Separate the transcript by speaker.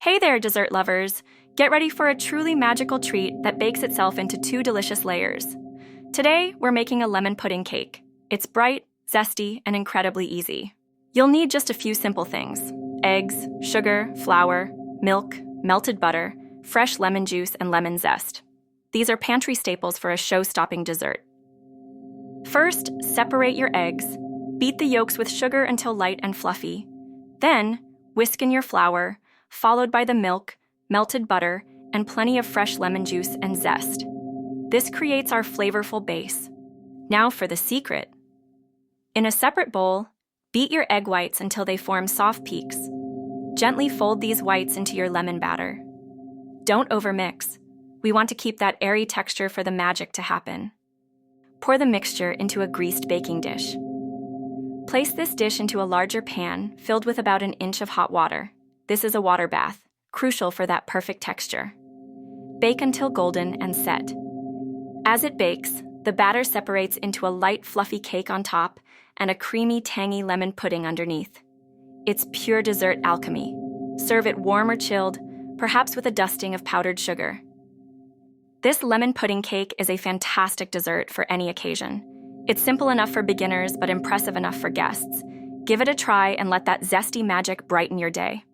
Speaker 1: Hey there, dessert lovers! Get ready for a truly magical treat that bakes itself into 2 delicious layers. Today, we're making a lemon pudding cake. It's bright, zesty, and incredibly easy. You'll need just a few simple things: eggs, sugar, flour, milk, melted butter, fresh lemon juice, and lemon zest. These are pantry staples for a show-stopping dessert. First, separate your eggs. Beat the yolks with sugar until light and fluffy. Then, whisk in your flour, followed by the milk, melted butter, and plenty of fresh lemon juice and zest. This creates our flavorful base. Now for the secret. In a separate bowl, beat your egg whites until they form soft peaks. Gently fold these whites into your lemon batter. Don't overmix. We want to keep that airy texture for the magic to happen. Pour the mixture into a greased baking dish. Place this dish into a larger pan filled with about 1 inch of hot water. This is a water bath, crucial for that perfect texture. Bake until golden and set. As it bakes, the batter separates into a light, fluffy cake on top and a creamy, tangy lemon pudding underneath. It's pure dessert alchemy. Serve it warm or chilled, perhaps with a dusting of powdered sugar. This lemon pudding cake is a fantastic dessert for any occasion. It's simple enough for beginners, but impressive enough for guests. Give it a try and let that zesty magic brighten your day.